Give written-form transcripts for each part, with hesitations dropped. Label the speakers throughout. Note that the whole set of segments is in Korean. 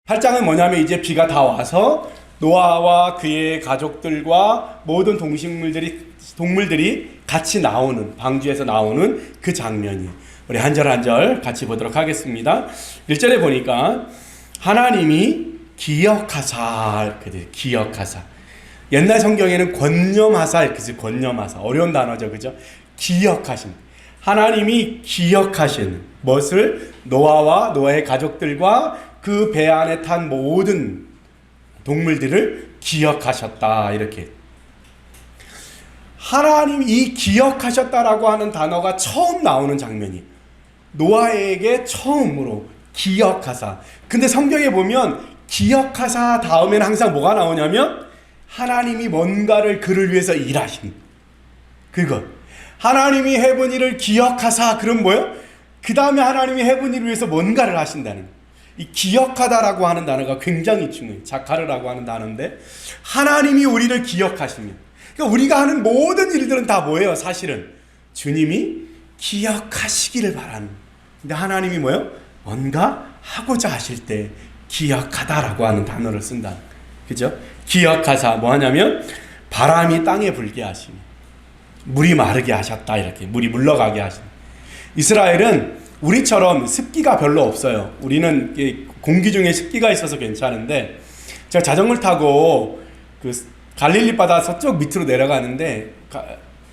Speaker 1: 8장은 뭐냐면 이제 비가 다 와서 노아와 그의 가족들과 모든 동물들이 같이 나오는, 방주에서 나오는 그 장면이, 우리 한 절 한 절 같이 보도록 하겠습니다. 1절에 보니까 하나님이 기억하사 이렇게 돼요. 기억하사. 옛날 성경에는 권념하사 이렇게 써요. 권념하사. 어려운 단어죠, 그죠? 기억하신. 하나님이 기억하신 무엇을? 노아와 노아의 가족들과 그 배 안에 탄 모든 동물들을 기억하셨다. 이렇게. 하나님이 이 기억하셨다라고 하는 단어가 처음 나오는 장면이 노아에게 처음으로 기억하사. 근데 성경에 보면 기억하사 다음에는 항상 뭐가 나오냐면 하나님이 뭔가를 그를 위해서 일하신 그것. 하나님이 해본 일을 기억하사. 그럼 뭐예요? 그 다음에 하나님이 해본 일을 위해서 뭔가를 하신다는 거예요. 이 기억하다라고 하는 단어가 굉장히 중요해요. 자카르라고 하는 단어인데 하나님이 우리를 기억하시면, 그러니까 우리가 하는 모든 일들은 다 뭐예요? 사실은 주님이 기억하시기를 바라는. 근데 하나님이 뭐예요? 뭔가 하고자 하실 때 기억하다라고 하는 단어를 쓴다. 그죠? 기억하사 뭐 하냐면 바람이 땅에 불게 하시며 물이 마르게 하셨다. 이렇게 물이 물러가게 하시며. 이스라엘은 우리처럼 습기가 별로 없어요. 우리는 공기 중에 습기가 있어서 괜찮은데, 제가 자전거를 타고 그 갈릴리 바다 서쪽 밑으로 내려가는데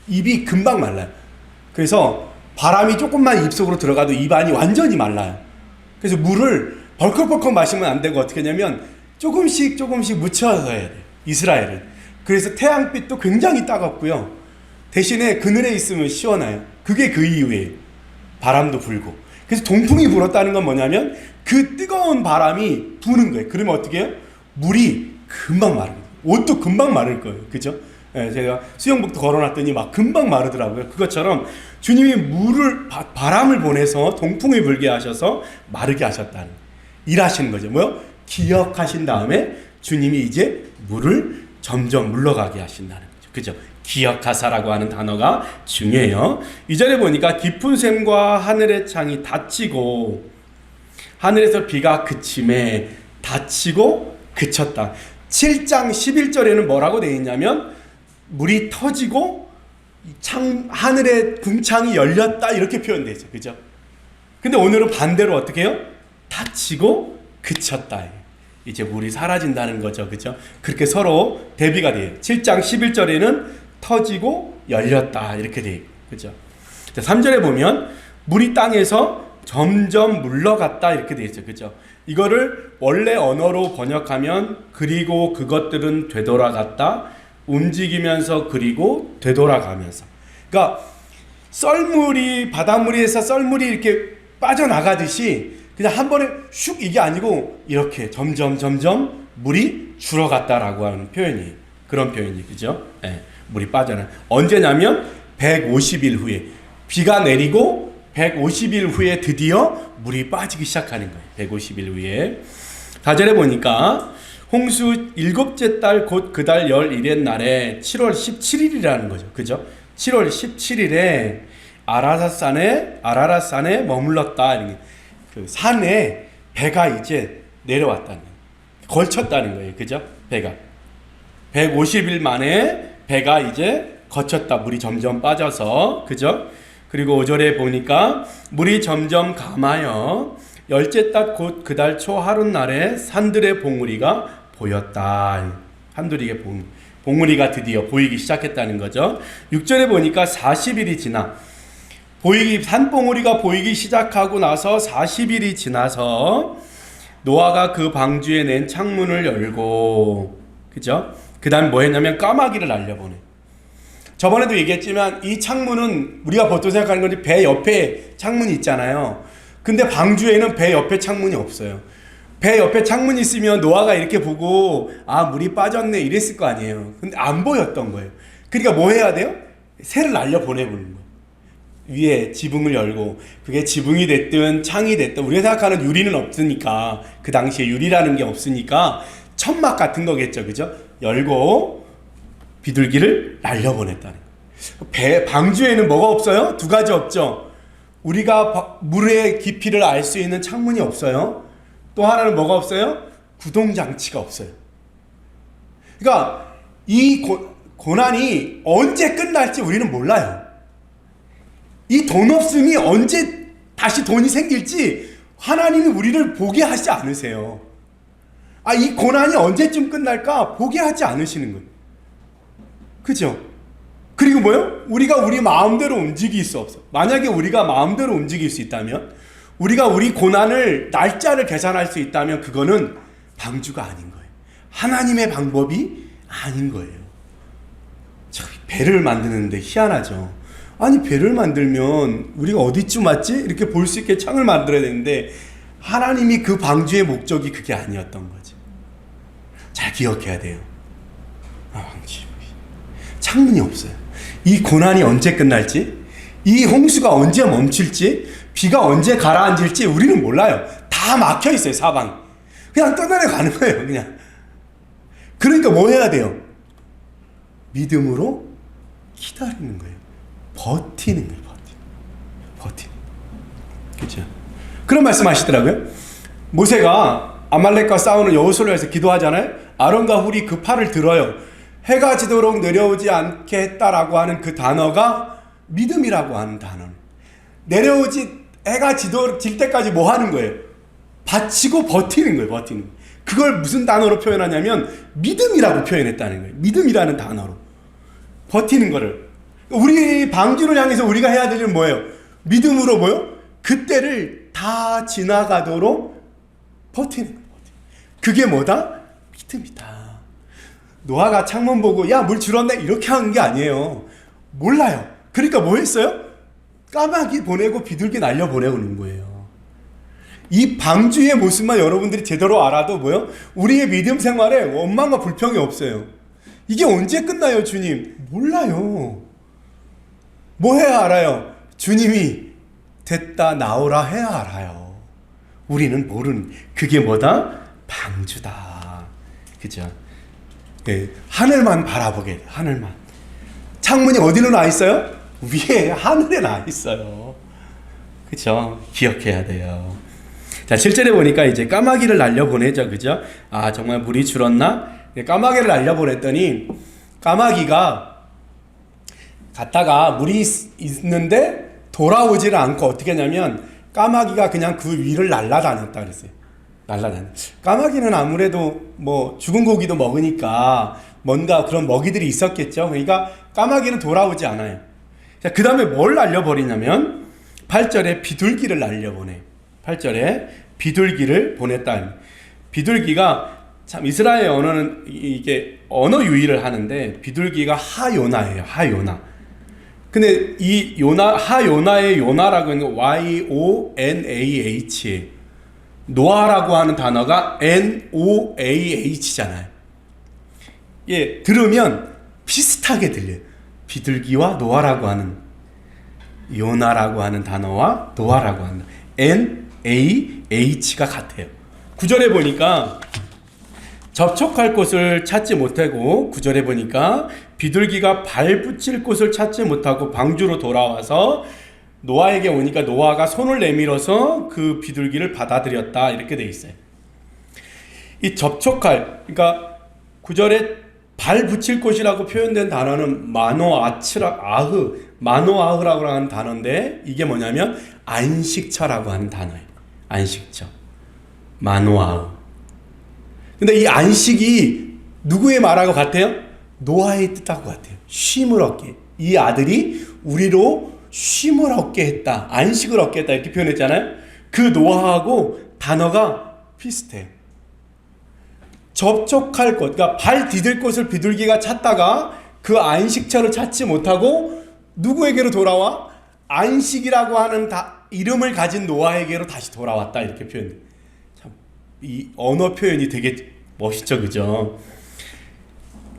Speaker 1: 입이 금방 말라요. 그래서 바람이 조금만 입속으로 들어가도 입안이 완전히 말라요. 그래서 물을 벌컥벌컥 마시면 안 되고 어떻게 하냐면 조금씩 묻혀서 해야 돼요. 이스라엘은. 그래서 태양빛도 굉장히 따갑고요. 대신에 그늘에 있으면 시원해요. 그게 그 이유예요. 바람도 불고. 그래서 동풍이 불었다는 건 뭐냐면 그 뜨거운 바람이 부는 거예요. 그러면 어떻게 해요? 물이 금방 마릅니다. 옷도 금방 마를 거예요. 그죠? 예, 제가 수영복도 걸어놨더니 막 금방 마르더라고요. 그것처럼 주님이 바람을 보내서 동풍이 불게 하셔서 마르게 하셨다는, 일하시는 거죠. 뭐요? 기억하신 다음에 주님이 이제 물을 점점 물러가게 하신다는 거죠. 그죠? 기억하사라고 하는 단어가 중요해요. 2절에 보니까 깊은 샘과 하늘의 창이 닫히고 하늘에서 비가 그침에 닫히고 그쳤다. 7장 11절에는 뭐라고 되어 있냐면 물이 터지고 하늘의 궁창이 열렸다 이렇게 표현되어 있어요. 그죠? 근데 오늘은 반대로 어떻게 해요? 닫히고 그쳤다. 이제 물이 사라진다는 거죠. 그죠? 그렇게 서로 대비가 돼요. 7장 11절에는 터지고 열렸다 이렇게 돼 있고, 그죠? 3절에 보면 물이 땅에서 점점 물러갔다 이렇게 돼 있어요. 그죠? 이거를 원래 언어로 번역하면 그리고 그것들은 되돌아갔다, 움직이면서 그리고 되돌아가면서. 그러니까 바닷물에서 썰물이 이렇게 빠져나가듯이 그냥 한 번에 슉 이게 아니고 이렇게 점점 물이 줄어갔다라고 하는 표현이에요. 그런 표현이, 그죠? 네, 물이 빠져나. 언제냐면 150일 후에 비가 내리고 150일 후에 드디어 물이 빠지기 시작하는 거예요. 150일 후에. 4절에 보니까 홍수 7째 달 곧 그 달 11의 날에 7월 17일이라는 거죠. 그죠? 7월 17일에 아라랏산에 머물렀다. 그 산에 배가 이제 내려왔다는 거예요. 걸쳤다는 거예요. 그죠? 배가 150일 만에 배가 이제 거쳤다. 물이 점점 빠져서. 그죠? 그리고 5절에 보니까 물이 점점 감하여 10째 달 곧 그 달 초 하룻날에 산들의 봉우리가 보였다. 봉우리가 드디어 보이기 시작했다는 거죠. 6절에 보니까 40일이 지나 산봉우리가 보이기 시작하고 나서 40일이 지나서 노아가 그 방주에 낸 창문을 열고, 그죠? 그 다음 뭐 했냐면 까마귀를 날려보내. 저번에도 얘기했지만 이 창문은 우리가 보통 생각하는 건데 배 옆에 창문이 있잖아요. 근데 방주에는 배 옆에 창문이 없어요. 배 옆에 창문이 있으면 노아가 이렇게 보고 아 물이 빠졌네 이랬을 거 아니에요. 근데 안 보였던 거예요. 그러니까 뭐 해야 돼요? 새를 날려보내보는 거예요. 위에 지붕을 열고, 그게 지붕이 됐든 창이 됐든 우리가 생각하는 유리는 없으니까, 그 당시에 유리라는 게 없으니까 천막 같은 거겠죠. 그죠? 열고 비둘기를 날려보냈다는 거예요. 방주에는 뭐가 없어요? 두 가지 없죠. 우리가 물의 깊이를 알 수 있는 창문이 없어요. 또 하나는 뭐가 없어요? 구동장치가 없어요. 그러니까 이 고난이 언제 끝날지 우리는 몰라요. 이 돈 없음이 언제 다시 돈이 생길지 하나님이 우리를 보게 하지 않으세요. 이 고난이 언제쯤 끝날까 보게 하지 않으시는 거예요. 그죠? 그리고 뭐요? 우리가 우리 마음대로 움직일 수 없어. 만약에 우리가 마음대로 움직일 수 있다면, 우리가 우리 고난을 날짜를 계산할 수 있다면 그거는 방주가 아닌 거예요. 하나님의 방법이 아닌 거예요. 참, 배를 만드는데 희한하죠. 아니, 배를 만들면 우리가 어디쯤 왔지? 이렇게 볼 수 있게 창을 만들어야 되는데 하나님이 그 방주의 목적이 그게 아니었던 거죠. 잘 기억해야 돼요. 창문이 없어요. 이 고난이 언제 끝날지, 이 홍수가 언제 멈출지, 비가 언제 가라앉을지 우리는 몰라요. 다 막혀 있어요, 사방이. 그냥 떠나가는 거예요, 그냥. 그러니까 뭐 해야 돼요? 믿음으로 기다리는 거예요. 버티는 거예요, 버티는. 그렇죠? 그런 말씀 하시더라고요. 모세가 아말렉과 싸우는 여호수아에서 기도하잖아요. 아론과 훌이 그 팔을 들어요. 해가 지도록 내려오지 않게 했다라고 하는 그 단어가 믿음이라고 하는 단어. 해가 질 때까지 뭐 하는 거예요? 받치고 버티는 거예요, 버티는. 그걸 무슨 단어로 표현하냐면 믿음이라고 표현했다는 거예요. 믿음이라는 단어로. 버티는 거를. 우리 방주를 향해서 우리가 해야 될 일은 뭐예요? 믿음으로 뭐요? 그때를 다 지나가도록 버티는 거예요. 그게 뭐다? 믿음이다. 노아가 창문 보고 야, 물 줄었네 이렇게 하는 게 아니에요. 몰라요. 그러니까 뭐 했어요? 까마귀 보내고 비둘기 날려 보내오는 거예요. 이 방주의 모습만 여러분들이 제대로 알아도 뭐요? 우리의 믿음 생활에 원망과 불평이 없어요. 이게 언제 끝나요, 주님? 몰라요. 뭐 해야 알아요? 주님이 됐다 나오라 해야 알아요. 우리는 모르는, 그게 뭐다? 방주다. 그죠? 네, 하늘만 바라보게 돼. 하늘만. 창문이 어디로 나 있어요? 위에 하늘에 나 있어요. 그죠? 기억해야 돼요. 자, 7절에 보니까 이제 까마귀를 날려보내죠. 그죠? 정말 물이 줄었나? 까마귀를 날려보냈더니 까마귀가 갔다가 물이 있는데 돌아오지를 않고 어떻게 하냐면 까마귀가 그냥 그 위를 날아다녔다 그랬어요. 까마귀는 아무래도 뭐 죽은 고기도 먹으니까 뭔가 그런 먹이들이 있었겠죠. 그러니까 까마귀는 돌아오지 않아요. 자, 그 다음에 뭘 날려버리냐면 8절에 비둘기를 날려보내. 8절에 비둘기를 보냈다. 비둘기가 참 이스라엘 언어는 이게 언어 유희를 하는데 비둘기가 하요나예요. 하요나. 근데 이 하요나의 요나라고 하는 게 YONAH. 노아라고 하는 단어가 NOAH잖아요. 예, 들으면 비슷하게 들려요. 비둘기와 노아라고 하는, 요나라고 하는 단어와 노아라고 하는 NAH가 같아요. 9절에 보니까 접촉할 곳을 찾지 못하고, 9절에 보니까 비둘기가 발 붙일 곳을 찾지 못하고 방주로 돌아와서 노아에게 오니까 노아가 손을 내밀어서 그 비둘기를 받아들였다, 이렇게 돼 있어요. 이 접촉할, 그러니까 9절에 발 붙일 곳이라고 표현된 단어는 마노아흐라고 하는 단어인데 이게 뭐냐면 안식처라고 하는 단어예요. 안식처. 마노아흐. 근데 이 안식이 누구의 말하고 같아요? 노아의 뜻하고 같아요. 쉼을 얻게. 이 아들이 우리로 쉼을 얻게 했다. 안식을 얻게 했다. 이렇게 표현했잖아요. 그 노아하고 단어가 비슷해요. 접촉할 곳, 그러니까 발 디딜 곳을 비둘기가 찾다가 그 안식처를 찾지 못하고 누구에게로 돌아와? 안식이라고 하는 이름을 가진 노아에게로 다시 돌아왔다. 이렇게 표현해요. 참, 이 언어 표현이 되게 멋있죠, 그죠?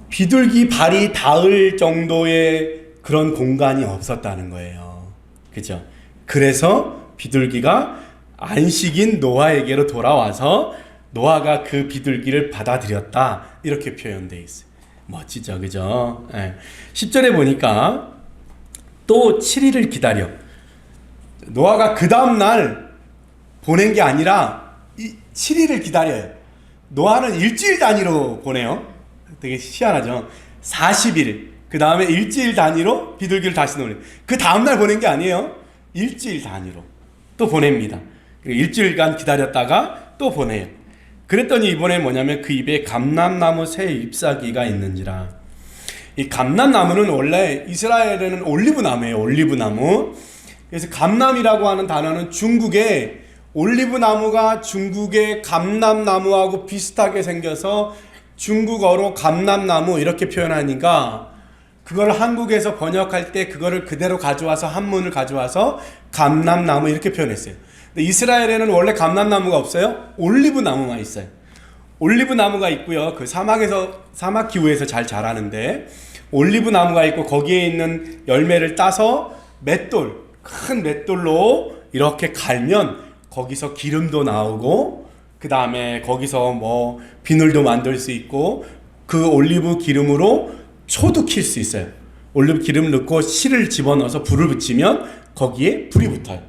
Speaker 1: 비둘기 발이 닿을 정도의 그런 공간이 없었다는 거예요. 그죠? 그래서 비둘기가 안식인 노아에게로 돌아와서 노아가 그 비둘기를 받아들였다. 이렇게 표현되어 있어요. 멋지죠, 그죠? 네. 10절에 보니까 또 7일을 기다려. 노아가 그 다음날 보낸 게 아니라 7일을 기다려요. 노아는 일주일 단위로 보내요. 되게 희한하죠. 40일, 그 다음에 일주일 단위로 비둘기를 다시 보내요. 그 다음날 보낸 게 아니에요. 일주일 단위로 또 보냅니다. 일주일간 기다렸다가 또 보내요. 그랬더니 이번에 뭐냐면 그 입에 감람나무 새 잎사귀가 있는지라. 이 감람나무는 원래 이스라엘에는 올리브나무예요. 올리브나무. 그래서 감람이라고 하는 단어는 중국의 올리브나무가 중국의 감람나무하고 비슷하게 생겨서 중국어로 감람나무 이렇게 표현하니까 그걸 한국에서 번역할 때 그거를 그대로 가져와서 한문을 가져와서 감람나무 이렇게 표현했어요. 근데 이스라엘에는 원래 감람나무가 없어요. 올리브나무만 있어요. 올리브나무가 있고요. 그 사막 기후에서 잘 자라는데 올리브나무가 있고 거기에 있는 열매를 따서 맷돌, 큰 맷돌로 이렇게 갈면 거기서 기름도 나오고 그 다음에 거기서 뭐 비늘도 만들 수 있고 그 올리브 기름으로 초도 킬 수 있어요. 올리브 기름 넣고 실을 집어넣어서 불을 붙이면 거기에 불이 붙어요.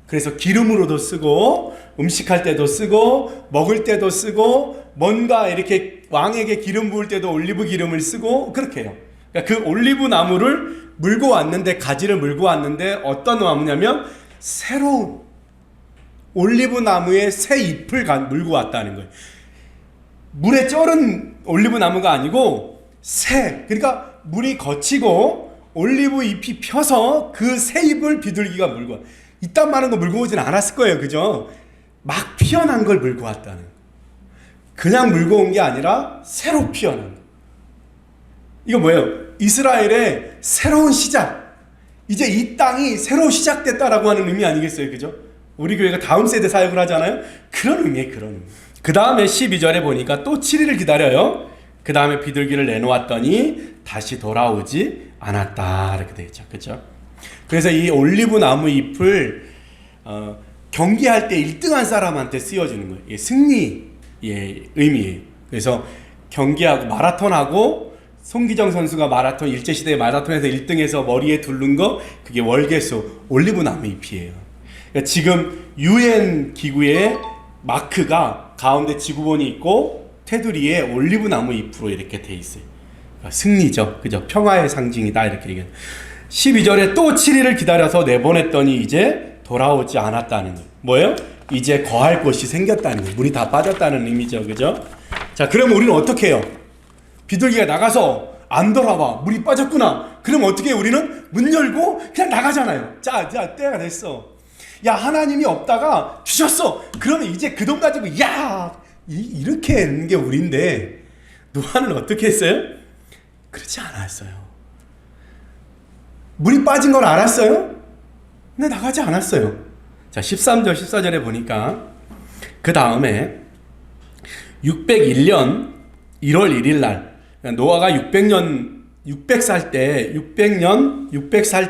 Speaker 1: 그래서 기름으로도 쓰고 음식할 때도 쓰고 먹을 때도 쓰고 뭔가 이렇게 왕에게 기름 부을 때도 올리브 기름을 쓰고 그렇게 해요. 그러니까 그 올리브 나무를 물고 왔는데 가지를 물고 왔는데 어떤 나무냐면 새로운 올리브 나무의 새 잎을 물고 왔다는 거예요. 물에 쩔은 올리브 나무가 아니고 새, 그러니까 물이 거치고 올리브 잎이 펴서 그 새 잎을 비둘기가 물고 와. 이딴 많은 거 물고 오진 않았을 거예요. 그죠? 막 피어난 걸 물고 왔다는. 그냥 물고 온 게 아니라 새로 피어난 거. 이거 뭐예요? 이스라엘의 새로운 시작. 이제 이 땅이 새로 시작됐다라고 하는 의미 아니겠어요? 그죠? 우리 교회가 다음 세대 사역을 하잖아요. 그런 의미예요. 그런 의미. 그 다음에 12절에 보니까 또 7일을 기다려요. 그 다음에 비둘기를 내놓았더니 다시 돌아오지 않았다. 이렇게 되어 있죠. 그죠? 그래서 이 올리브 나무 잎을 경기할 때 1등한 사람한테 씌워주는 거예요. 이게 승리의 의미예요. 그래서 경기하고 마라톤하고 송기정 선수가 마라톤 일제시대 마라톤에서 1등해서 머리에 두른 거 그게 월계수 올리브 나무 잎이에요. 그러니까 지금 UN 기구의 마크가 가운데 지구본이 있고 테두리에 올리브 나무 잎으로 이렇게 돼 있어요. 그러니까 승리죠. 그죠? 평화의 상징이다. 이렇게 얘기해요. 12절에 또 7일을 기다려서 내보냈더니 이제 돌아오지 않았다는 거예요. 뭐예요? 이제 거할 곳이 생겼다는 거예요. 물이 다 빠졌다는 의미죠. 그죠? 자, 그럼 우리는 어떻게 해요? 비둘기가 나가서 안 돌아와. 물이 빠졌구나. 그럼 어떻게 해요? 우리는 문 열고 그냥 나가잖아요. 자, 때가 됐어. 야, 하나님이 없다가 주셨어. 그러면 이제 그 돈 가지고 이렇게 하는 게 우리인데 노아는 어떻게 했어요? 그렇지 않았어요. 물이 빠진 걸 알았어요? 근데 나가지 않았어요. 자, 13절 14절에 보니까 그 다음에 601년 1월 1일 날 노아가 600살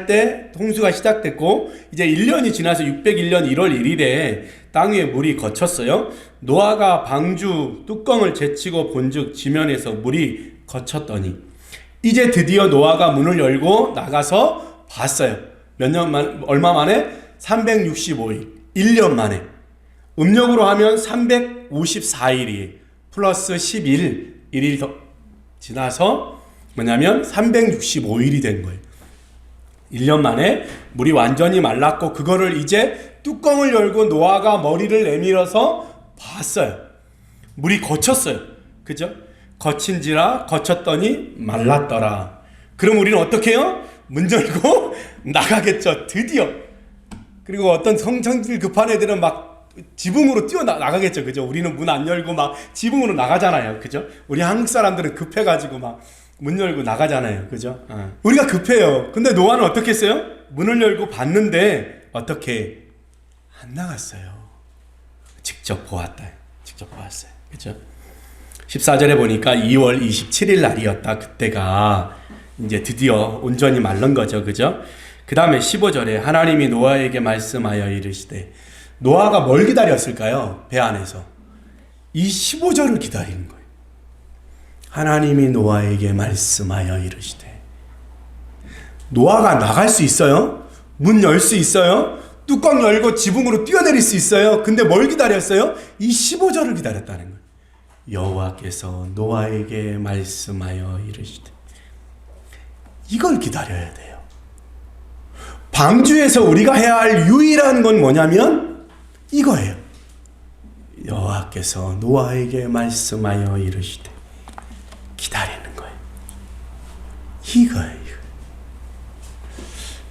Speaker 1: 때 홍수가 시작됐고 이제 1년이 지나서 601년 1월 1일에 땅 위에 물이 거쳤어요. 노아가 방주 뚜껑을 제치고 본즉 지면에서 물이 거쳤더니 이제 드디어 노아가 문을 열고 나가서 봤어요. 얼마 만에? 365일. 1년 만에. 음력으로 하면 354일이 플러스 11, 1일 더 지나서 뭐냐면 365일이 된 거예요. 1년 만에 물이 완전히 말랐고 그거를 이제 뚜껑을 열고 노아가 머리를 내밀어서 봤어요. 물이 거쳤어요. 그죠? 거친지라 거쳤더니 말랐더라. 그럼 우리는 어떻게 해요? 문 열고 나가겠죠. 드디어. 그리고 어떤 성질 급한 애들은 막 지붕으로 뛰어나가겠죠. 그죠? 우리는 문 안 열고 막 지붕으로 나가잖아요. 그죠? 우리 한국 사람들은 급해가지고 막 문 열고 나가잖아요. 그죠? 우리가 급해요. 근데 노아는 어떻게 했어요? 문을 열고 봤는데 어떻게 안 나갔어요. 직접 보았어요. 그죠? 14절에 보니까 2월 27일 날이었다. 그때가 이제 드디어 온전히 마른 거죠. 그죠? 그 다음에 15절에 하나님이 노아에게 말씀하여 이르시되 노아가 뭘 기다렸을까요? 배 안에서. 이 15절을 기다리는 거예요. 하나님이 노아에게 말씀하여 이르시되 노아가 나갈 수 있어요? 문 열 수 있어요? 뚜껑 열고 지붕으로 뛰어내릴 수 있어요? 근데 뭘 기다렸어요? 이 15절을 기다렸다는 거예요. 여호와께서 노아에게 말씀하여 이르시되. 이걸 기다려야 돼요. 방주에서 우리가 해야 할 유일한 건 뭐냐면 이거예요. 여호와께서 노아에게 말씀하여 이르시되. 기다리는 거예요. 이거예요.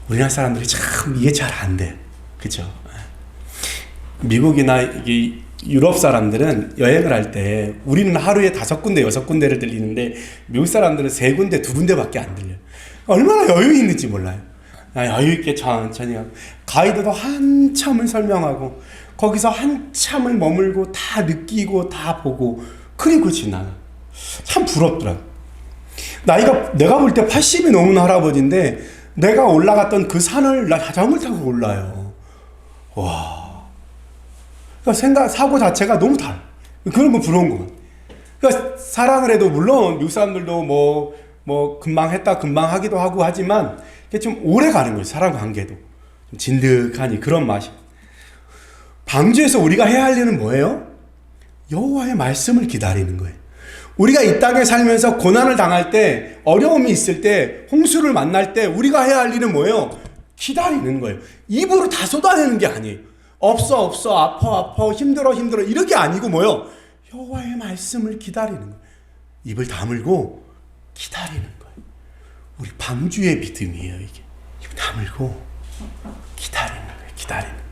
Speaker 1: 우리나라 사람들이 참 이게 잘 안 돼. 그죠? 미국이나 유럽 사람들은 여행을 할 때 우리는 하루에 5군데, 6군데를 들리는데 미국 사람들은 3군데, 2군데밖에 안 들려요. 얼마나 여유 있는지 몰라요. 여유 있게 천천히 하고 가이드도 한참을 설명하고 거기서 한참을 머물고 다 느끼고 다 보고 그리고 지나가. 참 부럽더라. 나이가 내가 볼 때 80이 넘은 할아버지인데 내가 올라갔던 그 산을 나 자전거 타고 올라요. 와. 그러니까 사고 자체가 너무 달라. 그런 거 부러운 거 같아. 그러니까 사랑을 해도 물론 미국 사람들도 뭐 금방 했다 금방 하기도 하고 하지만 좀 오래 가는 거예요. 사람 관계도. 좀 진득하니 그런 맛이. 방주에서 우리가 해야 할 일은 뭐예요? 여호와의 말씀을 기다리는 거예요. 우리가 이 땅에 살면서 고난을 당할 때, 어려움이 있을 때, 홍수를 만날 때 우리가 해야 할 일은 뭐예요? 기다리는 거예요. 입으로 다 쏟아내는 게 아니에요. 없어 아파 힘들어 이렇게 아니고 뭐예요? 여호와의 말씀을 기다리는 거예요. 입을 다물고 기다리는 거예요. 우리 방주의 믿음이에요. 이게 입 다물고 기다리는 거예요. 기다리는 거예요.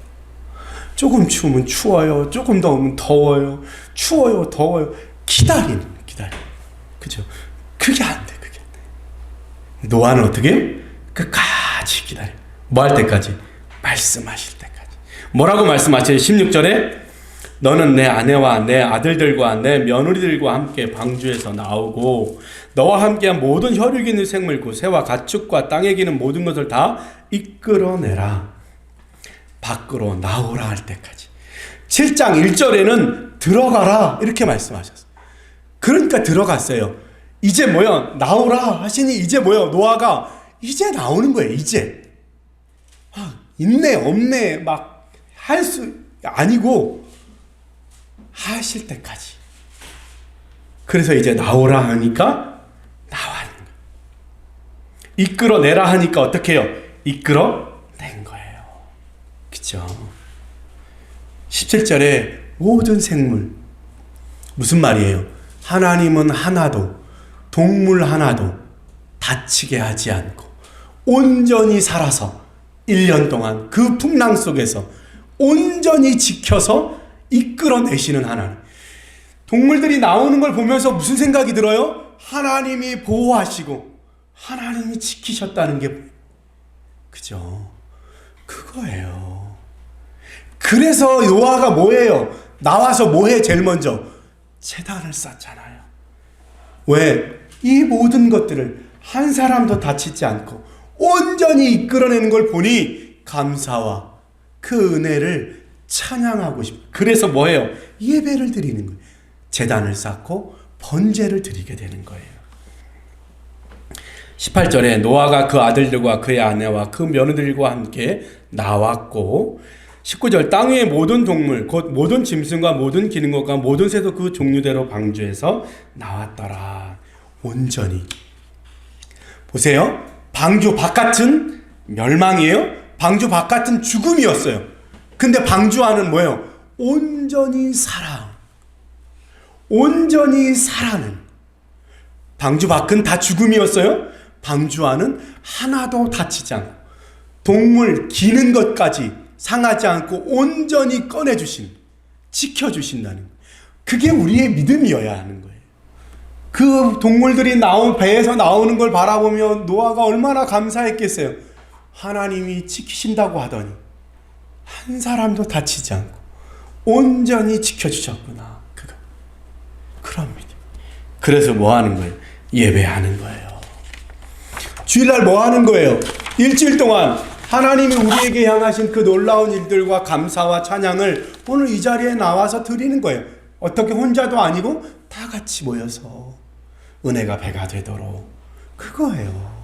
Speaker 1: 조금 추우면 추워요. 조금 더우면 더워요. 추워요 더워요. 기다리는 거예요. 그죠? 그게 안 돼. 노아는 어떻게? 끝까지 기다려. 뭐 할 때까지? 말씀하실 때까지. 뭐라고 말씀하셔요? 16절에 너는 내 아내와 내 아들들과 내 며느리들과 함께 방주에서 나오고 너와 함께한 모든 혈육 있는 생물 곧 새와 가축과 땅에 기는 모든 것을 다 이끌어내라. 밖으로 나오라 할 때까지. 7장 1절에는 들어가라 이렇게 말씀하셨어요. 그러니까 들어갔어요. 이제 뭐야? 나오라 하시니 이제 뭐야? 노아가 이제 나오는 거예요. 이제. 있네 없네 막 할 수 아니고 하실 때까지. 그래서 이제 나오라 하니까 나왔는 거예요. 이끌어내라 하니까 어떻게 해요? 이끌어낸 거예요. 그쵸? 17절에 모든 생물 무슨 말이에요? 하나님은 하나도 동물 하나도 다치게 하지 않고 온전히 살아서 1년 동안 그 풍랑 속에서 온전히 지켜서 이끌어내시는 하나님. 동물들이 나오는 걸 보면서 무슨 생각이 들어요? 하나님이 보호하시고 하나님이 지키셨다는 게 그죠? 그거예요. 그래서 노아가 뭐예요? 나와서 뭐해? 제일 먼저 제단을 쌓잖아요. 왜? 이 모든 것들을 한 사람도 다치지 않고 온전히 이끌어내는 걸 보니 감사와 그 은혜를 찬양하고 싶어요. 그래서 뭐예요? 예배를 드리는 거예요. 제단을 쌓고 번제를 드리게 되는 거예요. 18절에 노아가 그 아들들과 그의 아내와 그 며느리들과 함께 나왔고 19절 땅 위의 모든 동물 곧 모든 짐승과 모든 기는 것과 모든 새도 그 종류대로 방주에서 나왔더라. 온전히. 보세요. 방주 바깥은 멸망이에요. 방주 바깥은 죽음이었어요. 근데 방주 안은 뭐예요? 온전히 살아. 온전히 살아는. 방주 밖은 다 죽음이었어요. 방주 안은 하나도 다치지 않고 동물 기는 것까지 상하지 않고 온전히 꺼내주신, 지켜주신다는, 그게 우리의 믿음이어야 하는 거예요. 그 동물들이 배에서 나오는 걸 바라보며 노아가 얼마나 감사했겠어요. 하나님이 지키신다고 하더니 한 사람도 다치지 않고 온전히 지켜주셨구나. 그런 믿음. 그래서 뭐 하는 거예요? 예배하는 거예요. 주일날 뭐 하는 거예요? 일주일 동안 하나님이 우리에게 향하신 그 놀라운 일들과 감사와 찬양을 오늘 이 자리에 나와서 드리는 거예요. 어떻게 혼자도 아니고 다 같이 모여서 은혜가 배가 되도록. 그거예요.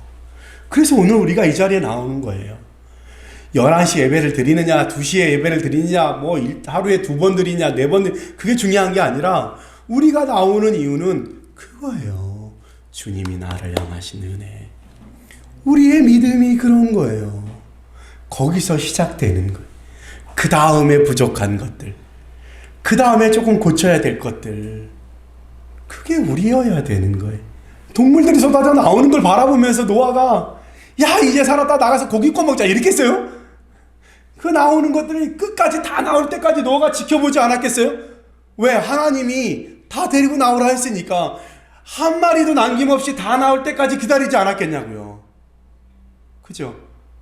Speaker 1: 그래서 오늘 우리가 이 자리에 나오는 거예요. 11시 예배를 드리느냐 2시에 예배를 드리느냐 뭐 하루에 2번 드리냐 4번 그게 중요한 게 아니라 우리가 나오는 이유는 그거예요. 주님이 나를 향하신 은혜. 우리의 믿음이 그런 거예요. 거기서 시작되는 거예요. 그 다음에 부족한 것들, 그 다음에 조금 고쳐야 될 것들, 그게 우리여야 되는 거예요. 동물들이 쏟아져 나오는 걸 바라보면서 노아가 야 이제 살았다 나가서 고기 구워 먹자 이렇게 했어요? 그 나오는 것들이 끝까지 다 나올 때까지 노아가 지켜보지 않았겠어요? 왜? 하나님이 다 데리고 나오라 했으니까 한 마리도 남김없이 다 나올 때까지 기다리지 않았겠냐고요. 그죠?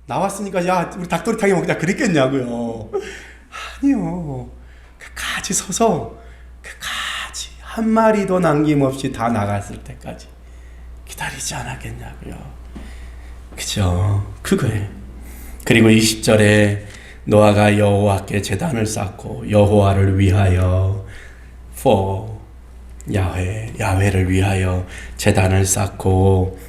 Speaker 1: 나왔으니까 야 우리 닭도리탕에 먹자 그랬겠냐고요. 아니요. 끝까지 서서 끝까지 한 마리도 남김없이 다 나갔을 때까지 기다리지 않았겠냐고요. 그죠? 그거예요. 그리고 20절에 노아가 여호와께 제단을 쌓고 여호와를 위하여 for 야훼를 위하여 제단을 쌓고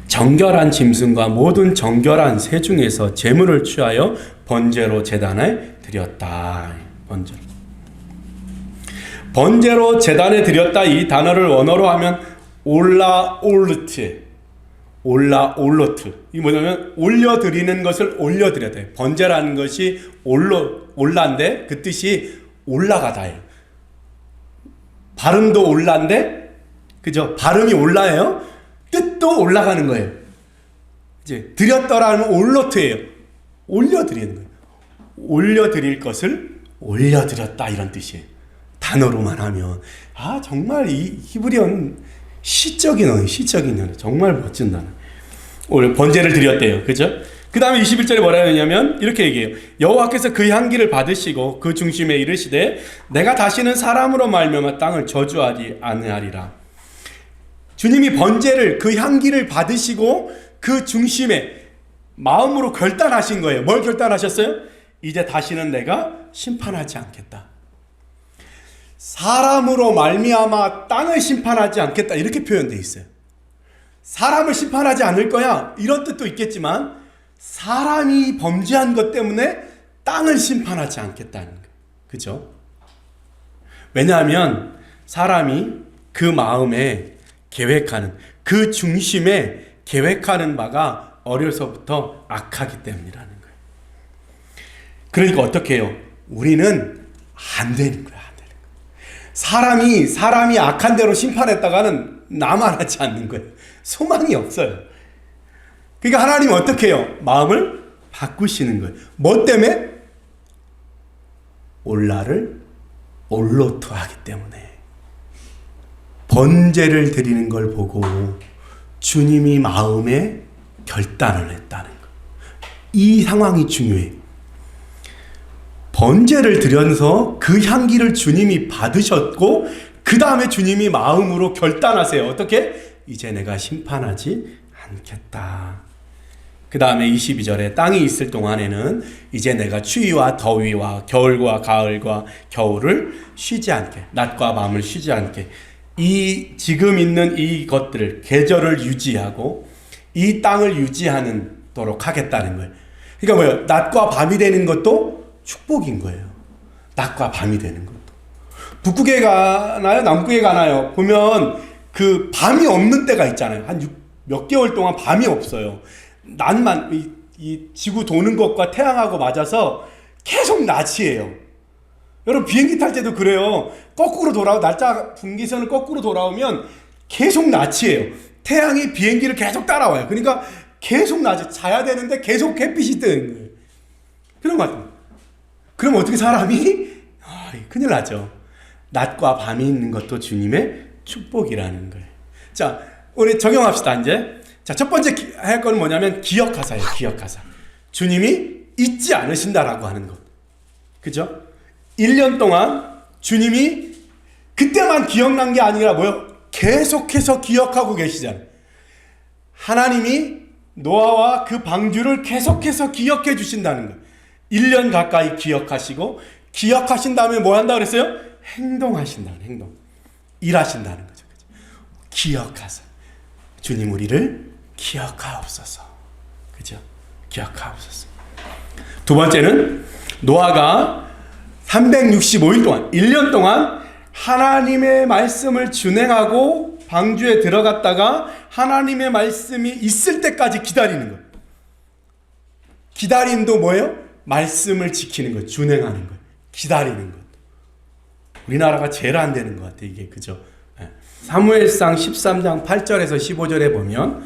Speaker 1: 정결한 짐승과 모든 정결한 새 중에서 제물을 취하여 번제로 제단에 드렸다. 번제로 제단에 드렸다. 이 단어를 원어로 하면 올라올르트. 이게 뭐냐면 올려드리는 것을 올려드렸다. 번제라는 것이 올라인데 그 뜻이 올라가다예요. 발음도 올라인데 그죠? 발음이 올라예요. 뜻도 올라가는 거예요. 이제 드렸더라는 올로트예요. 올려드리는 거예요. 올려드릴 것을 올려드렸다 이런 뜻이에요. 단어로만 하면 아 정말 이 히브리어는 시적인 언어 정말 멋진 단어. 오늘 번제를 드렸대요. 그죠? 그 다음에 21절에 뭐라 하냐면 이렇게 얘기해요. 여호와께서 그 향기를 받으시고 그 중심에 이르시되 내가 다시는 사람으로 말미암아 땅을 저주하지 아니하리라. 주님이 번제를 그 향기를 받으시고 그 중심에 마음으로 결단하신 거예요. 뭘 결단하셨어요? 이제 다시는 내가 심판하지 않겠다. 사람으로 말미암아 땅을 심판하지 않겠다 이렇게 표현되어 있어요. 사람을 심판하지 않을 거야 이런 뜻도 있겠지만 사람이 범죄한 것 때문에 땅을 심판하지 않겠다는 거예요. 그죠? 왜냐하면 사람이 그 마음에 계획하는 그 중심에 계획하는 바가 어려서부터 악하기 때문이라는 거예요. 그러니까 어떻게 해요? 우리는 안 되는 거예요. 사람이 악한 대로 심판했다가는 나만 하지 않는 거예요. 소망이 없어요. 그러니까 하나님은 어떻게 해요? 마음을 바꾸시는 거예요. 뭐 때문에? 올라를 올로트 하기 때문에. 번제를 드리는 걸 보고 주님이 마음에 결단을 했다는 거예요. 이 상황이 중요해요. 번제를 드려서 그 향기를 주님이 받으셨고 그 다음에 주님이 마음으로 결단하세요. 어떻게? 이제 내가 심판하지 않겠다. 그 다음에 22절에 땅이 있을 동안에는 이제 내가 추위와 더위와 겨울과 가을과 겨울을 쉬지 않게, 낮과 밤을 쉬지 않게, 이 지금 있는 이 것들을 계절을 유지하고 이 땅을 유지하도록 하겠다는 거예요. 그러니까 뭐예요? 낮과 밤이 되는 것도 축복인 거예요. 낮과 밤이 되는 것도. 북극에 가나요? 남극에 가나요? 보면 그 밤이 없는 때가 있잖아요. 한 몇 개월 동안 밤이 없어요. 낮만 이 지구 도는 것과 태양하고 맞아서 계속 낮이에요. 여러분 비행기 탈 때도 그래요. 거꾸로 날짜 분기선을 거꾸로 돌아오면 계속 낮이에요. 태양이 비행기를 계속 따라와요. 그러니까 계속 낮이 자야 되는데 계속 햇빛이 뜨는 거예요. 그런 것 같아요. 그럼 어떻게 사람이 큰일 나죠. 낮과 밤이 있는 것도 주님의 축복이라는 거예요. 자, 우리 적용합시다. 이제 첫 번째 할 건 뭐냐면 기억하사예요. 기억하사. 주님이 잊지 않으신다라고 하는 것. 그죠? 1년 동안 주님이 그때만 기억난 게 아니라 뭐요? 계속해서 기억하고 계시잖아요. 하나님이 노아와 그 방주를 계속해서 기억해 주신다는 거예요. 1년 가까이 기억하시고 기억하신 다음에 뭐 한다 그랬어요? 행동하신다는 행동. 일하신다는 거죠. 기억하사. 주님 우리를 기억하옵소서. 그죠? 기억하옵소서. 두 번째는 노아가 365일 동안 1년 동안 하나님의 말씀을 준행하고 방주에 들어갔다가 하나님의 말씀이 있을 때까지 기다리는 거예요. 기다림도 뭐예요? 말씀을 지키는 거예요. 준행하는 거예요. 기다리는 것. 우리나라가 제일 안 되는 것 같아요. 이게 그죠? 사무엘상 13장 8절에서 15절에 보면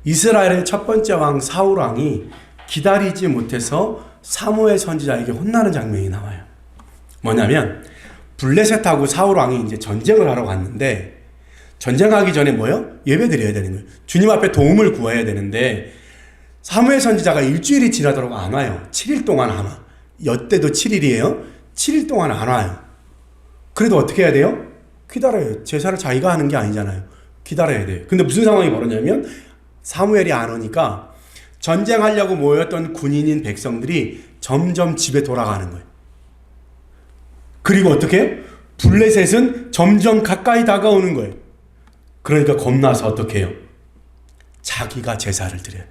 Speaker 1: 이스라엘의 첫 번째 왕 사울 왕이 기다리지 못해서 사무엘 선지자에게 혼나는 장면이 나와요. 뭐냐면 블레셋하고 사울 왕이 이제 전쟁을 하러 갔는데 전쟁하기 전에 뭐요? 예배 드려야 되는 거예요. 주님 앞에 도움을 구해야 되는데 사무엘 선지자가 일주일이 지나도록 안 와요. 7일 동안 안 와. 여때도 7일이에요. 7일 동안 안 와요. 그래도 어떻게 해야 돼요? 기다려요. 제사를 자기가 하는 게 아니잖아요. 기다려야 돼요. 근데 무슨 상황이 벌어졌냐면 사무엘이 안 오니까 전쟁하려고 모였던 군인인 백성들이 점점 집에 돌아가는 거예요. 그리고 어떻게 해요? 블레셋은 점점 가까이 다가오는 거예요. 그러니까 겁나서 어떻게 해요? 자기가 제사를 드려요.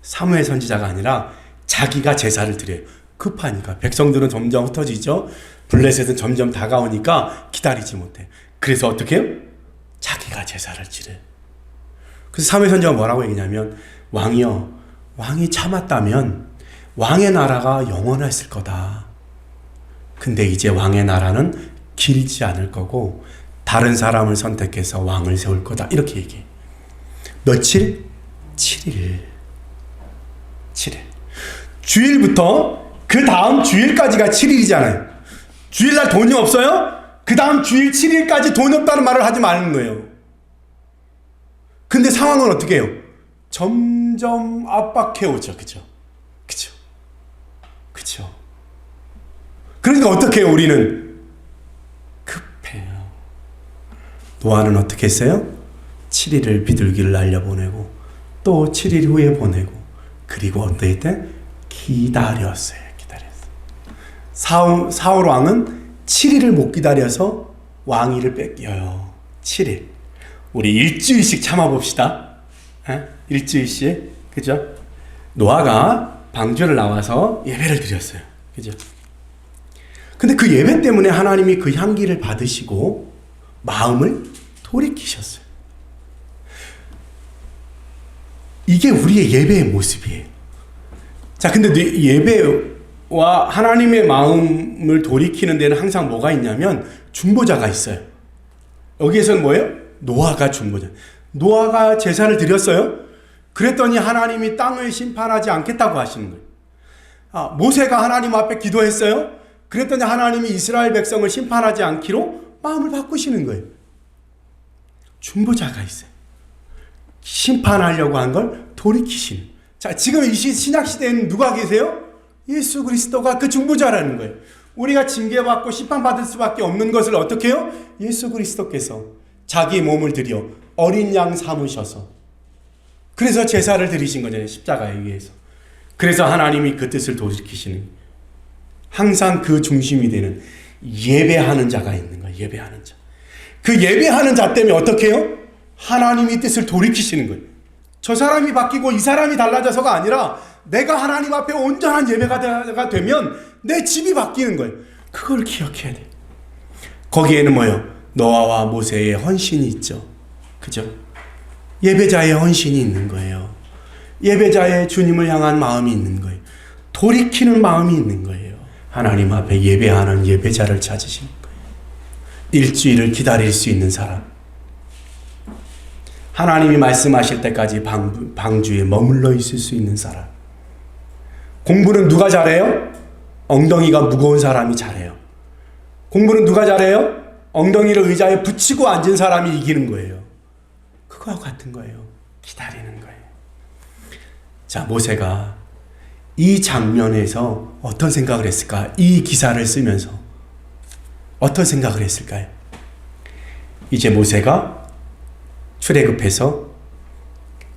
Speaker 1: 사무엘 선지자가 아니라 자기가 제사를 드려요. 급하니까. 백성들은 점점 흩어지죠. 블레셋은 점점 다가오니까 기다리지 못해. 그래서 어떻게 해요? 자기가 제사를 지려요. 그래서 사무엘 선지자가 뭐라고 얘기냐면 왕이요, 왕이 참았다면 왕의 나라가 영원했을 거다. 근데 이제 왕의 나라는 길지 않을 거고 다른 사람을 선택해서 왕을 세울 거다. 이렇게 얘기해. 며칠? 7일. 7일. 주일부터 그 다음 주일까지가 7일이잖아요. 주일날 돈이 없어요? 그 다음 주일 7일까지 돈이 없다는 말을 하지 말는 거예요. 근데 상황은 어떻게 해요? 점점 압박해 오죠. 그죠? 그죠? 그죠? 그러니까 어떻게 해요? 우리는 급해요. 노아는 어떻게 했어요? 7일을 비둘기를 날려보내고 또 7일 후에 보내고 그리고 어떨 때? 기다렸어요. 사울 왕은 7일을 못 기다려서 왕위를 뺏겨요. 7일. 우리 일주일씩 참아봅시다. 일주일씩. 그죠? 노아가 방주를 나와서 예배를 드렸어요. 그죠? 근데 그 예배 때문에 하나님이 그 향기를 받으시고 마음을 돌이키셨어요. 이게 우리의 예배의 모습이에요. 자, 근데 예배와 하나님의 마음을 돌이키는 데는 항상 뭐가 있냐면 중보자가 있어요. 여기에서는 뭐예요? 노아가 중보자. 노아가 제사를 드렸어요. 그랬더니 하나님이 땅을 심판하지 않겠다고 하시는 거예요. 모세가 하나님 앞에 기도했어요. 그랬더니 하나님이 이스라엘 백성을 심판하지 않기로 마음을 바꾸시는 거예요. 중보자가 있어요. 심판하려고 한 걸 돌이키시는. 자, 지금 이 신약 시대에는 누가 계세요? 예수 그리스도가 그 중보자라는 거예요. 우리가 징계받고 심판받을 수밖에 없는 것을 어떻게 해요? 예수 그리스도께서 자기 몸을 들여 어린 양 삼으셔서 그래서 제사를 드리신 거잖아요. 십자가에 의해서. 그래서 하나님이 그 뜻을 돌이키시는, 항상 그 중심이 되는 예배하는 자가 있는 거예요. 예배하는 자. 그 예배하는 자 때문에 어떻게 해요? 하나님이 뜻을 돌이키시는 거예요. 저 사람이 바뀌고 이 사람이 달라져서가 아니라 내가 하나님 앞에 온전한 예배가 되면 내 집이 바뀌는 거예요. 그걸 기억해야 돼. 거기에는 뭐예요? 노아와 모세의 헌신이 있죠. 그죠? 예배자의 헌신이 있는 거예요. 예배자의 주님을 향한 마음이 있는 거예요. 돌이키는 마음이 있는 거예요. 하나님 앞에 예배하는 예배자를 찾으시는 거예요. 일주일을 기다릴 수 있는 사람. 하나님이 말씀하실 때까지 방주에 머물러 있을 수 있는 사람. 공부는 누가 잘해요? 엉덩이가 무거운 사람이 잘해요. 공부는 누가 잘해요? 엉덩이를 의자에 붙이고 앉은 사람이 이기는 거예요. 그거와 같은 거예요. 기다리는 거예요. 자, 모세가 이 장면에서 어떤 생각을 했을까? 이 기사를 쓰면서 어떤 생각을 했을까요? 이제 모세가 출애굽해서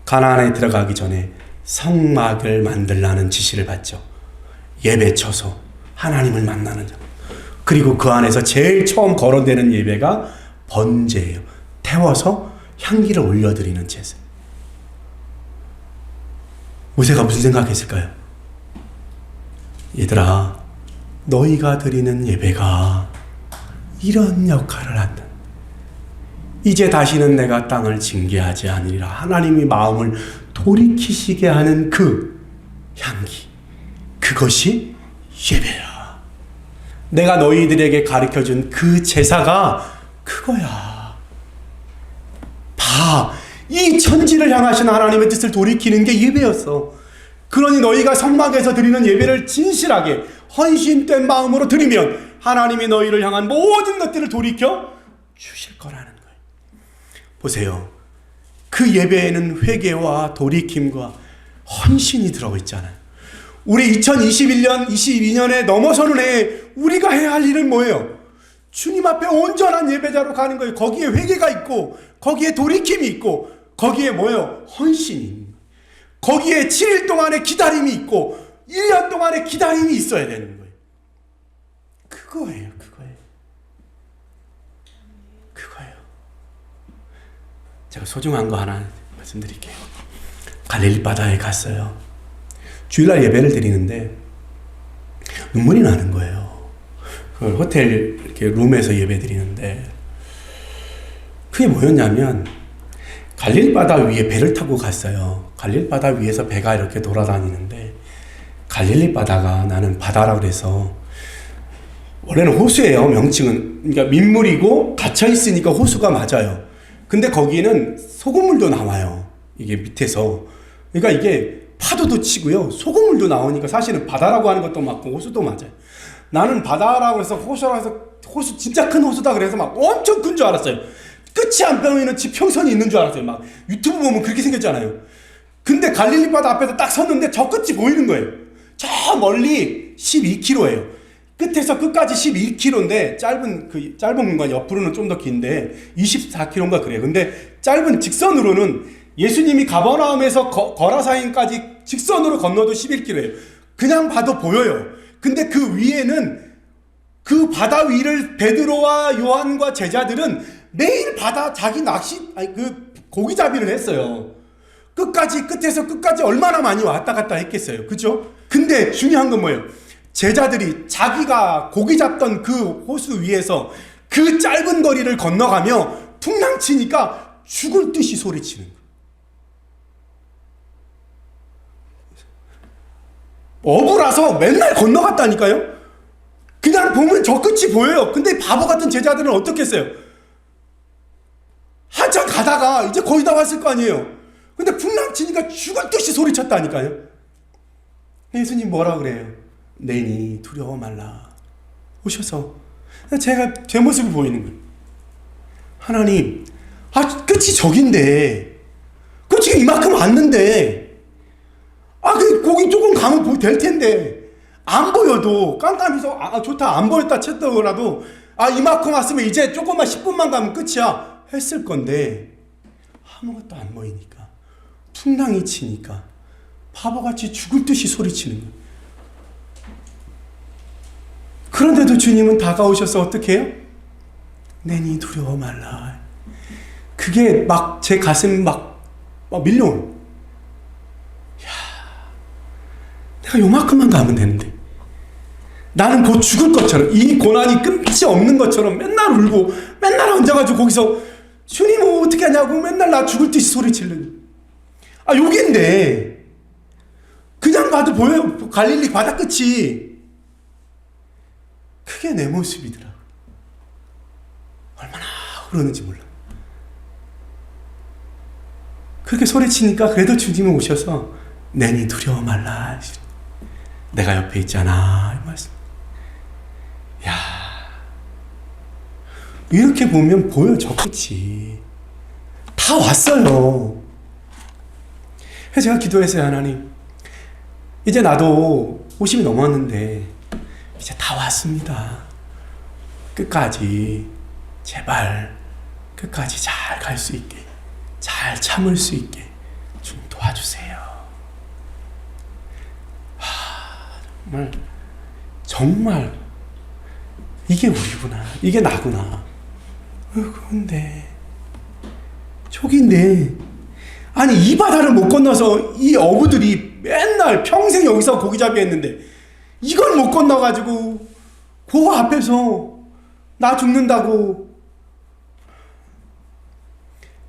Speaker 1: 가나안에 들어가기 전에 성막을 만들라는 지시를 받죠. 예배 쳐서 하나님을 만나는 자. 그리고 그 안에서 제일 처음 거론되는 예배가 번제예요. 태워서 향기를 올려드리는 제사. 모세가 무슨 생각했을까요? 얘들아, 너희가 드리는 예배가 이런 역할을 한다. 이제 다시는 내가 땅을 징계하지 않으리라. 하나님이 마음을 돌이키시게 하는 그 향기, 그것이 예배야. 내가 너희들에게 가르쳐준 그 제사가 그거야. 봐, 이 천지를 향하신 하나님의 뜻을 돌이키는 게 예배였어. 그러니 너희가 성막에서 드리는 예배를 진실하게 헌신된 마음으로 드리면 하나님이 너희를 향한 모든 것들을 돌이켜 주실 거라는 거예요. 보세요. 그 예배에는 회개와 돌이킴과 헌신이 들어있잖아요. 우리 2021년, 22년에 넘어서는 해에 우리가 해야 할 일은 뭐예요? 주님 앞에 온전한 예배자로 가는 거예요. 거기에 회개가 있고, 거기에 돌이킴이 있고, 거기에 뭐예요? 헌신이 있는 거예요. 거기에 7일 동안의 기다림이 있고, 1년 동안의 기다림이 있어야 되는 거예요. 그거예요. 제가 소중한 거 하나 말씀드릴게요. 갈릴리 바다에 갔어요. 주일날 예배를 드리는데 눈물이 나는 거예요. 그 호텔 이렇게 룸에서 예배 드리는데 그게 뭐였냐면 갈릴리 바다 위에 배를 타고 갔어요. 갈릴리 바다 위에서 배가 이렇게 돌아다니는데 갈릴리 바다가 나는 바다라고 그래서 원래는 호수예요. 명칭은. 그러니까 민물이고 갇혀 있으니까 호수가 맞아요. 근데 거기는 소금물도 나와요. 이게 밑에서. 그러니까 이게 파도도 치고요. 소금물도 나오니까 사실은 바다라고 하는 것도 맞고 호수도 맞아요. 나는 바다라고 해서 호수라고 해서 호수 진짜 큰 호수다 그래서 막 엄청 큰 줄 알았어요. 끝이 안 보이는 지평선이 있는 줄 알았어요. 막 유튜브 보면 그렇게 생겼잖아요. 근데 갈릴리 바다 앞에서 딱 섰는데 저 끝이 보이는 거예요. 저 멀리 12km예요. 끝에서 끝까지 11km인데 짧은 공간 옆으로는 좀 더 긴데 24km인가 그래요. 근데 짧은 직선으로는 예수님이 가버나움에서 거라사인까지 직선으로 건너도 11km예요. 그냥 봐도 보여요. 근데 그 위에는 그 바다 위를 베드로와 요한과 제자들은 매일 자기 고기잡이를 했어요. 끝에서 끝까지 얼마나 많이 왔다 갔다 했겠어요. 그죠? 근데 중요한 건 뭐예요? 제자들이 자기가 고기 잡던 그 호수 위에서 그 짧은 거리를 건너가며 풍랑치니까 죽을 듯이 소리치는 거예요. 어부라서 맨날 건너갔다니까요. 그냥 보면 저 끝이 보여요. 근데 바보 같은 제자들은 어떻게 했어요? 한참 가다가 이제 거의 다 왔을 거 아니에요. 근데 풍랑치니까 죽을 듯이 소리쳤다니까요. 예수님 뭐라 그래요? 내니 두려워 말라. 오셔서 제가 제 모습을 보이는 거예요. 하나님, 끝이 저긴데, 그 지금 이만큼 왔는데, 그 거기 조금 가면 될 텐데, 안 보여도 깜깜해서 좋다 안 보였다 쳤더라도 이만큼 왔으면 이제 조금만 10분만 가면 끝이야 했을 건데 아무것도 안 보이니까 풍랑이 치니까 바보같이 죽을 듯이 소리치는 거예요. 그런데도 주님은 다가오셔서 어떻게 해요? 내니 두려워 말라. 그게 막 제 가슴 막 밀려오는. 내가 요만큼만 가면 되는데 나는 곧 죽을 것처럼 이 고난이 끝이 없는 것처럼 맨날 울고 맨날 앉아가지고 거기서 주님 어떻게 하냐고 맨날 나 죽을 듯이 소리치는. 여긴데 그냥 봐도 보여요. 갈릴리 바다 끝이. 그게 내 모습이더라. 얼마나 그러는지 몰라. 그렇게 소리치니까 그래도 주님은 오셔서 내니 두려워 말라. 내가 옆에 있잖아. 이 말씀. 야, 이렇게 보면 보여 저 끝이. 다 왔어요. 그래서 제가 기도했어요. 하나님, 이제 나도 50이 넘었는데 이제 다 왔습니다. 끝까지 제발 끝까지 잘 갈 수 있게, 잘 참을 수 있게 좀 도와주세요. 정말 이게 우리구나, 이게 나구나. 그런데 저긴데 이 바다를 못 건너서 이 어부들이 맨날 평생 여기서 고기잡이 했는데 이걸 못 건너가지고 그 앞에서 나 죽는다고.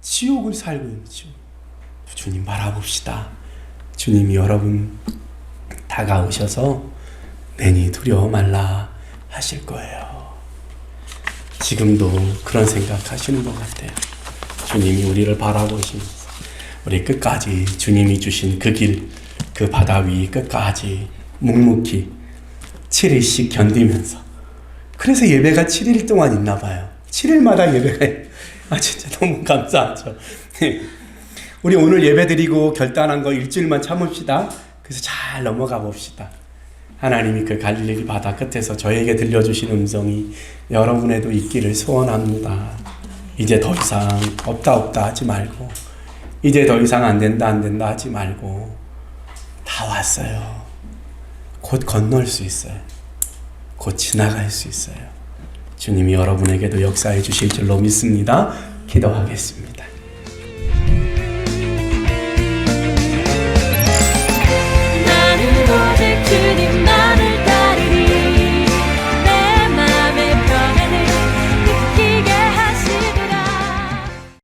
Speaker 1: 지옥을 살고 있죠. 주님 바라봅시다. 주님이 여러분 다가오셔서 내니 두려워 말라 하실 거예요. 지금도 그런 생각하시는 것 같아요. 주님이 우리를 바라보시면서 우리 끝까지 주님이 주신 그 길, 그 바다 위 끝까지 묵묵히 7일씩 견디면서, 그래서 예배가 7일 동안 있나 봐요. 7일마다 예배가 진짜 너무 감사하죠. 우리 오늘 예배 드리고 결단한 거 일주일만 참읍시다. 그래서 잘 넘어가 봅시다. 하나님이 그 갈릴리 바다 끝에서 저에게 들려주신 음성이 여러분에도 있기를 소원합니다. 이제 더 이상 없다 하지 말고, 이제 더 이상 안 된다 하지 말고, 다 왔어요. 곧 건널 수 있어요. 곧 지나갈 수 있어요. 주님이 여러분에게도 역사해 주실 줄로 믿습니다. 기도하겠습니다.